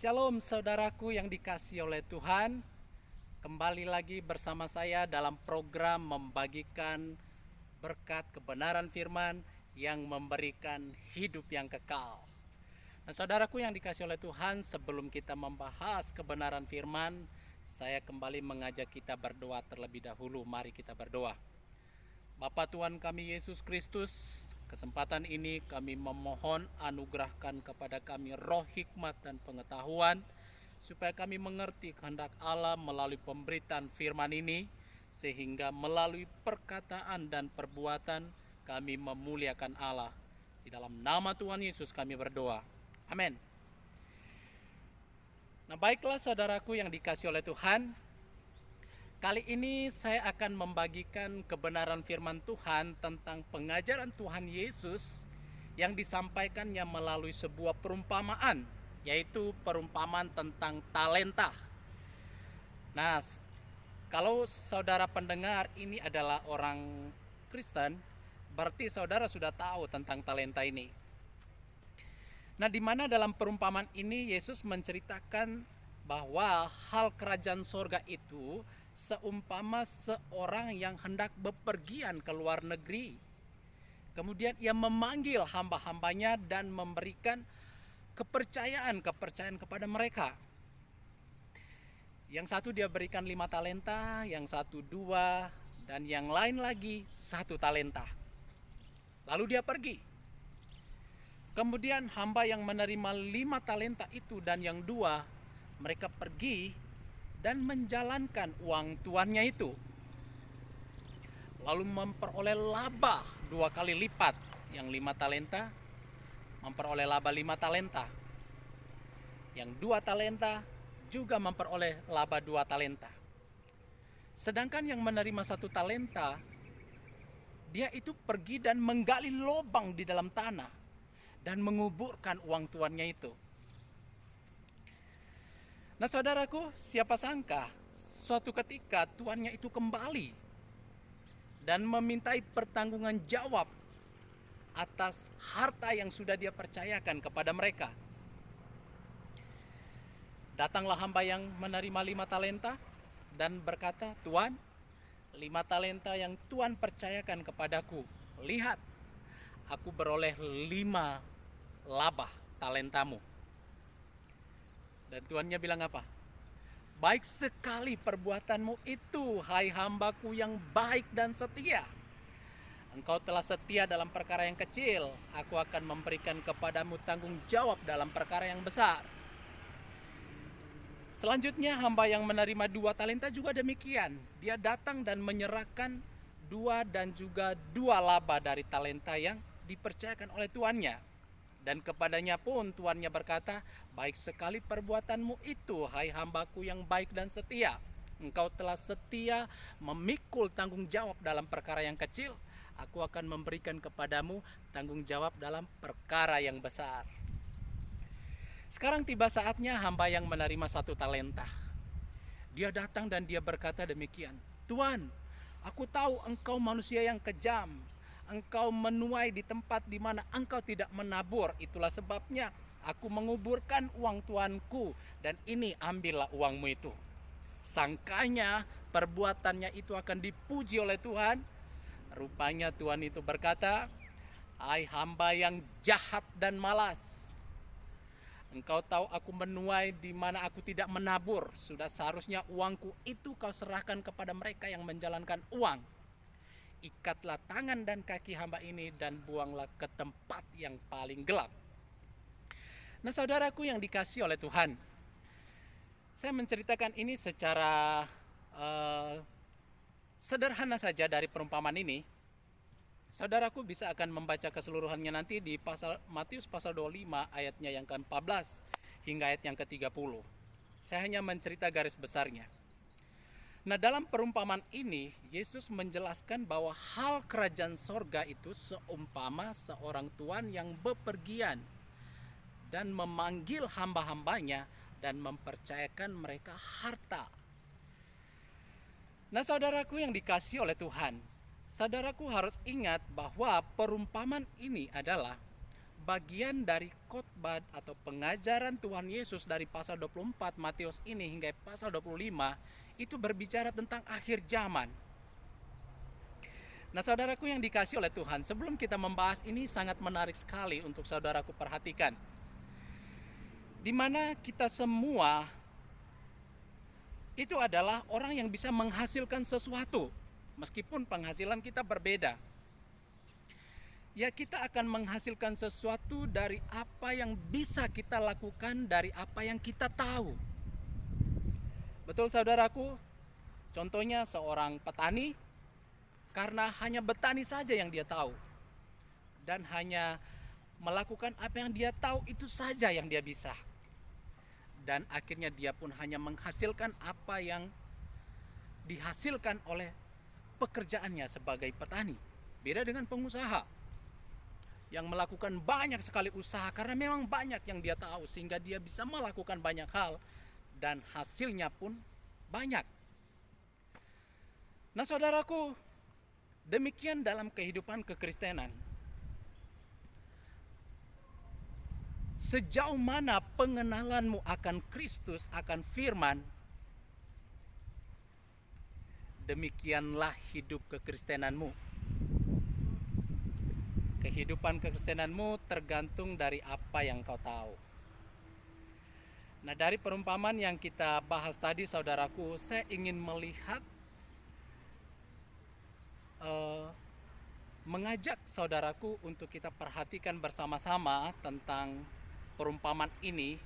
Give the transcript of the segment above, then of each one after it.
Shalom saudaraku yang dikasihi oleh Tuhan. Kembali lagi bersama saya dalam program membagikan berkat kebenaran firman yang memberikan hidup yang kekal. Nah, saudaraku yang dikasihi oleh Tuhan, sebelum kita membahas kebenaran firman, saya kembali mengajak kita berdoa terlebih dahulu. Mari kita berdoa. Bapa Tuhan kami Yesus Kristus, kesempatan ini kami memohon anugerahkan kepada kami roh hikmat dan pengetahuan, supaya kami mengerti kehendak Allah melalui pemberitaan firman ini, sehingga melalui perkataan dan perbuatan kami memuliakan Allah. Di dalam nama Tuhan Yesus kami berdoa. Amin. Nah, baiklah saudaraku yang dikasihi oleh Tuhan, kali ini saya akan membagikan kebenaran firman Tuhan tentang pengajaran Tuhan Yesus yang disampaikannya melalui sebuah perumpamaan, yaitu perumpamaan tentang talenta. Nah, kalau saudara pendengar ini adalah orang Kristen, berarti saudara sudah tahu tentang talenta ini. Nah, di mana dalam perumpamaan ini Yesus menceritakan bahwa hal kerajaan sorga itu seumpama seorang yang hendak bepergian ke luar negeri. Kemudian ia memanggil hamba-hambanya dan memberikan kepercayaan kepada mereka. Yang satu dia berikan 5 talenta, yang satu 2, dan yang lain lagi 1 talenta. Lalu dia pergi. Kemudian hamba yang menerima 5 talenta itu dan yang 2, mereka pergi dan menjalankan uang tuannya itu, lalu memperoleh laba 2 kali lipat. Yang 5 talenta memperoleh laba 5 talenta, yang 2 talenta juga memperoleh laba 2 talenta. Sedangkan yang menerima 1 talenta, dia itu pergi dan menggali lubang di dalam tanah dan menguburkan uang tuannya itu. Nah saudaraku, siapa sangka suatu ketika tuannya itu kembali dan memintai pertanggungan jawab atas harta yang sudah dia percayakan kepada mereka. Datanglah hamba yang menerima 5 talenta dan berkata, "Tuan, 5 talenta yang Tuan percayakan kepadaku, lihat, aku beroleh 5 laba talentamu." Dan tuannya bilang apa? "Baik sekali perbuatanmu itu, hai hambaku yang baik dan setia. Engkau telah setia dalam perkara yang kecil, aku akan memberikan kepadamu tanggung jawab dalam perkara yang besar." Selanjutnya hamba yang menerima 2 talenta juga demikian. Dia datang dan menyerahkan 2 dan juga 2 laba dari talenta yang dipercayakan oleh tuannya. Dan kepadanya pun tuannya berkata, "Baik sekali perbuatanmu itu, hai hambaku yang baik dan setia. Engkau telah setia memikul tanggung jawab dalam perkara yang kecil, aku akan memberikan kepadamu tanggung jawab dalam perkara yang besar." Sekarang tiba saatnya hamba yang menerima 1 talenta. Dia datang dan dia berkata demikian, "Tuan, aku tahu engkau manusia yang kejam. Engkau menuai di tempat di mana engkau tidak menabur. Itulah sebabnya aku menguburkan uang tuanku, dan ini ambillah uangmu itu." Sangkanya perbuatannya itu akan dipuji oleh Tuhan. Rupanya Tuhan itu berkata, "Hai hamba yang jahat dan malas. Engkau tahu aku menuai di mana aku tidak menabur. Sudah seharusnya uangku itu kau serahkan kepada mereka yang menjalankan uang. Ikatlah tangan dan kaki hamba ini dan buanglah ke tempat yang paling gelap." Nah saudaraku yang dikasihi oleh Tuhan, saya menceritakan ini secara sederhana saja dari perumpamaan ini. Saudaraku bisa akan membaca keseluruhannya nanti di Matius pasal 25 ayatnya yang ke-14 hingga ayat yang ke-30. Saya hanya mencerita garis besarnya. Nah dalam perumpamaan ini Yesus menjelaskan bahwa hal kerajaan sorga itu seumpama seorang tuan yang bepergian dan memanggil hamba-hambanya dan mempercayakan mereka harta. Nah saudaraku yang dikasihi oleh Tuhan, saudaraku harus ingat bahwa perumpamaan ini adalah bagian dari khotbah atau pengajaran Tuhan Yesus dari pasal 24 Matius ini hingga pasal 25 itu berbicara tentang akhir zaman. Nah, saudaraku yang dikasih oleh Tuhan, sebelum kita membahas ini sangat menarik sekali untuk saudaraku perhatikan. Di mana kita semua itu adalah orang yang bisa menghasilkan sesuatu, meskipun penghasilan kita berbeda. Ya, kita akan menghasilkan sesuatu dari apa yang bisa kita lakukan, dari apa yang kita tahu. Betul saudaraku? Contohnya seorang petani, karena hanya bertani saja yang dia tahu, dan hanya melakukan apa yang dia tahu itu saja yang dia bisa. Dan akhirnya dia pun hanya menghasilkan apa yang dihasilkan oleh pekerjaannya sebagai petani. Beda dengan pengusaha yang melakukan banyak sekali usaha karena memang banyak yang dia tahu, sehingga dia bisa melakukan banyak hal dan hasilnya pun banyak. Nah saudaraku, demikian dalam kehidupan kekristenan. Sejauh mana pengenalanmu akan Kristus, akan firman, demikianlah hidup kekristenanmu. Kehidupan kekristenanmu tergantung dari apa yang kau tahu. Nah, dari perumpamaan yang kita bahas tadi saudaraku, saya ingin melihat mengajak saudaraku untuk kita perhatikan bersama-sama tentang perumpamaan ini.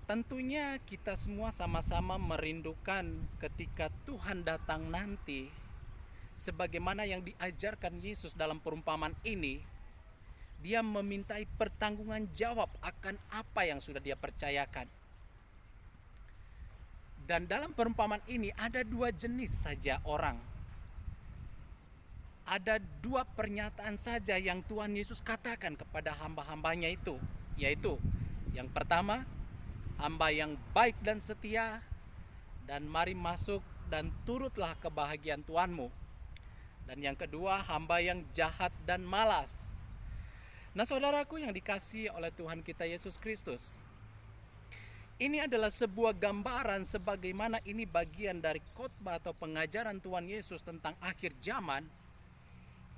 Tentunya kita semua sama-sama merindukan ketika Tuhan datang nanti, sebagaimana yang diajarkan Yesus dalam perumpamaan ini, dia memintai pertanggungan jawab akan apa yang sudah dia percayakan. Dan dalam perumpamaan ini ada dua jenis saja orang. Ada dua pernyataan saja yang Tuhan Yesus katakan kepada hamba-hambanya itu, yaitu yang pertama, hamba yang baik dan setia, dan mari masuk dan turutlah kebahagiaan Tuhanmu. Dan yang kedua, hamba yang jahat dan malas. Nah saudaraku yang dikasihi oleh Tuhan kita Yesus Kristus, ini adalah sebuah gambaran sebagaimana ini bagian dari khotbah atau pengajaran Tuhan Yesus tentang akhir zaman.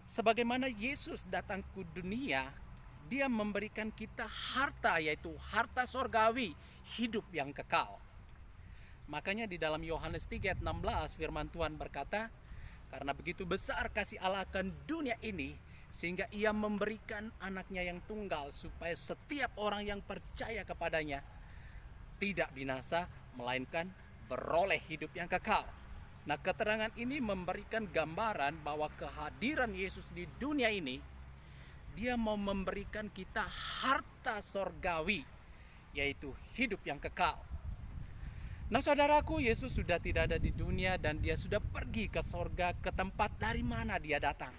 Sebagaimana Yesus datang ke dunia, dia memberikan kita harta, yaitu harta sorgawi, hidup yang kekal. Makanya di dalam Yohanes 3 ayat 16 firman Tuhan berkata, karena begitu besar kasih Allah akan dunia ini, sehingga ia memberikan anaknya yang tunggal, supaya setiap orang yang percaya kepadanya tidak binasa, melainkan beroleh hidup yang kekal. Nah, keterangan ini memberikan gambaran bahwa kehadiran Yesus di dunia ini, dia mau memberikan kita harta sorgawi, yaitu hidup yang kekal. Nah saudaraku, Yesus sudah tidak ada di dunia dan dia sudah pergi ke sorga, ke tempat dari mana dia datang.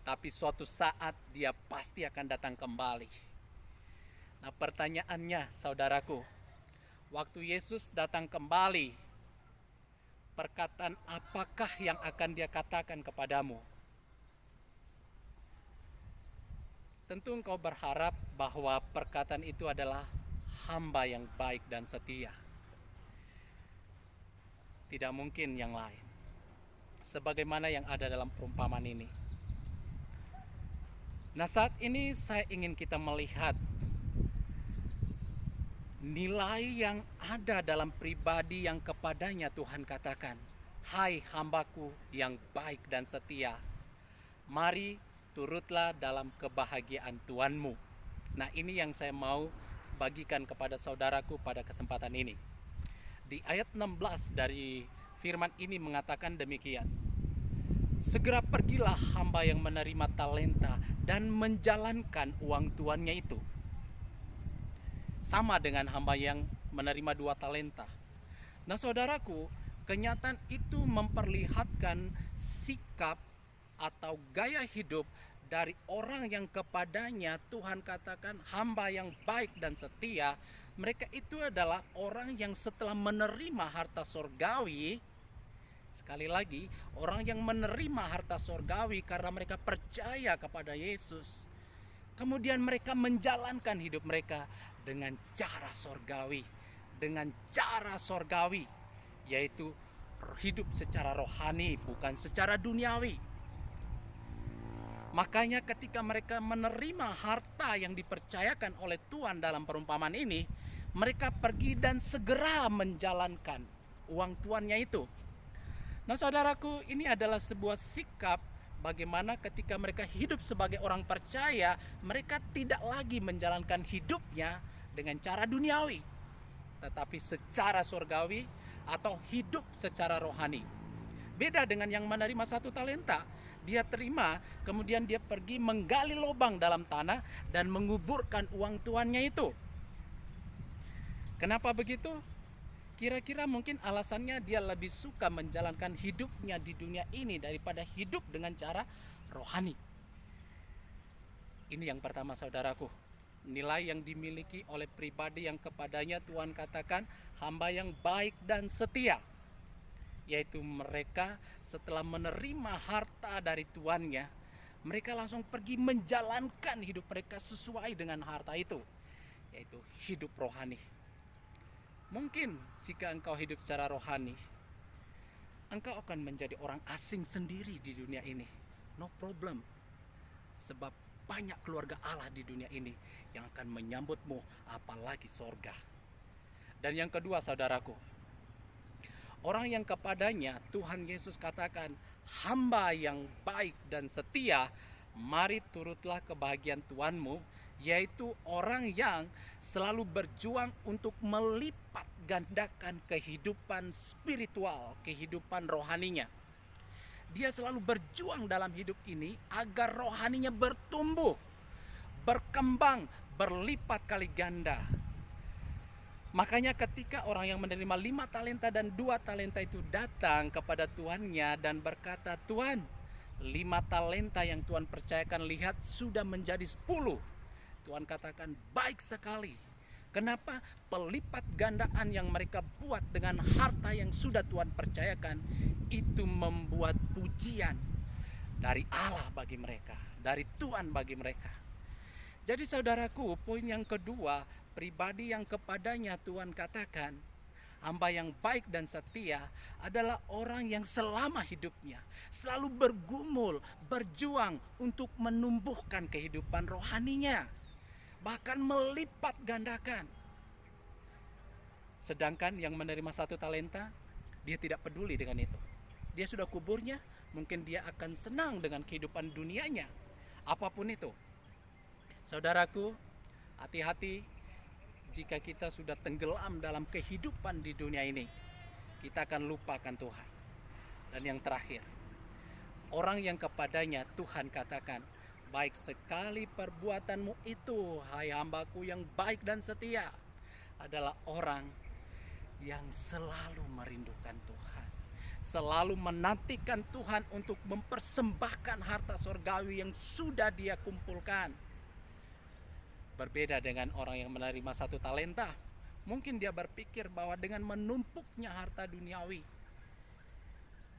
Tapi suatu saat dia pasti akan datang kembali. Nah pertanyaannya saudaraku, waktu Yesus datang kembali, perkataan apakah yang akan dia katakan kepadamu? Tentu engkau berharap bahwa perkataan itu adalah hamba yang baik dan setia. Tidak mungkin yang lain. Sebagaimana yang ada dalam perumpamaan ini. Nah saat ini saya ingin kita melihat nilai yang ada dalam pribadi yang kepadanya Tuhan katakan, hai hambaku yang baik dan setia, mari turutlah dalam kebahagiaan Tuhanmu. Nah ini yang saya mau bagikan kepada saudaraku pada kesempatan ini. Di ayat 16 dari firman ini mengatakan demikian, segera pergilah hamba yang menerima talenta dan menjalankan uang tuannya itu. Sama dengan hamba yang menerima 2 talenta. Nah saudaraku, kenyataan itu memperlihatkan sikap atau gaya hidup dari orang yang kepadanya Tuhan katakan hamba yang baik dan setia. Mereka itu adalah orang yang setelah menerima harta sorgawi, sekali lagi, orang yang menerima harta sorgawi karena mereka percaya kepada Yesus. Kemudian mereka menjalankan hidup mereka dengan cara sorgawi. Dengan cara sorgawi, yaitu hidup secara rohani, bukan secara duniawi. Makanya ketika mereka menerima harta yang dipercayakan oleh Tuhan dalam perumpamaan ini, mereka pergi dan segera menjalankan uang tuannya itu. Nah saudaraku, ini adalah sebuah sikap bagaimana ketika mereka hidup sebagai orang percaya, mereka tidak lagi menjalankan hidupnya dengan cara duniawi, tetapi secara surgawi atau hidup secara rohani. Beda dengan yang menerima 1 talenta. Dia terima, kemudian dia pergi menggali lubang dalam tanah dan menguburkan uang tuannya itu. Kenapa begitu? Kira-kira mungkin alasannya dia lebih suka menjalankan hidupnya di dunia ini daripada hidup dengan cara rohani. Ini yang pertama saudaraku. Nilai yang dimiliki oleh pribadi yang kepadanya Tuhan katakan hamba yang baik dan setia, yaitu mereka setelah menerima harta dari tuannya, mereka langsung pergi menjalankan hidup mereka sesuai dengan harta itu, yaitu hidup rohani. Mungkin jika engkau hidup secara rohani, engkau akan menjadi orang asing sendiri di dunia ini. No problem. Sebab banyak keluarga Allah di dunia ini yang akan menyambutmu, apalagi sorga. Dan yang kedua saudaraku, orang yang kepadanya Tuhan Yesus katakan hamba yang baik dan setia, mari turutlah kebahagiaan Tuhanmu, yaitu orang yang selalu berjuang untuk melipat gandakan kehidupan spiritual, kehidupan rohaninya. Dia selalu berjuang dalam hidup ini agar rohaninya bertumbuh, berkembang, berlipat kali ganda. Makanya ketika orang yang menerima 5 talenta dan 2 talenta itu datang kepada tuannya dan berkata, Tuhan, 5 talenta yang Tuhan percayakan, lihat sudah menjadi 10. Tuhan katakan, baik sekali. Kenapa? Pelipat gandaan yang mereka buat dengan harta yang sudah Tuhan percayakan, itu membuat pujian dari Allah bagi mereka, dari Tuhan bagi mereka. Jadi saudaraku, poin yang kedua, pribadi yang kepadanya Tuhan katakan hamba yang baik dan setia adalah orang yang selama hidupnya selalu bergumul, berjuang untuk menumbuhkan kehidupan rohaninya, bahkan melipat gandakan. Sedangkan yang menerima 1 talenta, dia tidak peduli dengan itu. Dia sudah kuburnya, mungkin dia akan senang dengan kehidupan dunianya, apapun itu. Saudaraku, hati-hati jika kita sudah tenggelam dalam kehidupan di dunia ini, kita akan lupakan Tuhan. Dan yang terakhir, orang yang kepadanya Tuhan katakan, baik sekali perbuatanmu itu, hai hambaku yang baik dan setia, adalah orang yang selalu merindukan Tuhan, selalu menantikan Tuhan untuk mempersembahkan harta surgawi yang sudah dia kumpulkan. Berbeda dengan orang yang menerima 1 talenta, mungkin dia berpikir bahwa dengan menumpuknya harta duniawi,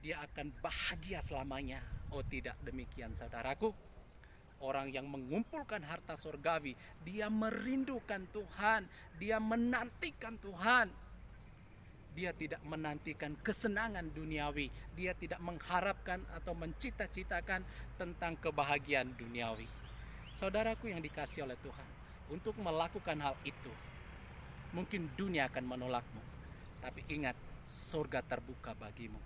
dia akan bahagia selamanya. Oh tidak demikian saudaraku. Orang yang mengumpulkan harta surgawi, dia merindukan Tuhan, dia menantikan Tuhan. Dia tidak menantikan kesenangan duniawi, dia tidak mengharapkan atau mencita-citakan tentang kebahagiaan duniawi. Saudaraku yang dikasihi oleh Tuhan, untuk melakukan hal itu, mungkin dunia akan menolakmu, tapi ingat, surga terbuka bagimu.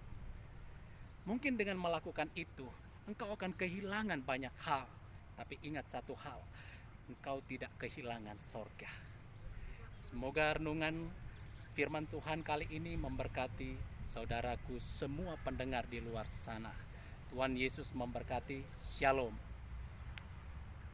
Mungkin dengan melakukan itu, engkau akan kehilangan banyak hal, tapi ingat satu hal, engkau tidak kehilangan surga. Semoga renungan firman Tuhan kali ini memberkati saudaraku semua pendengar di luar sana. Tuhan Yesus memberkati. Shalom.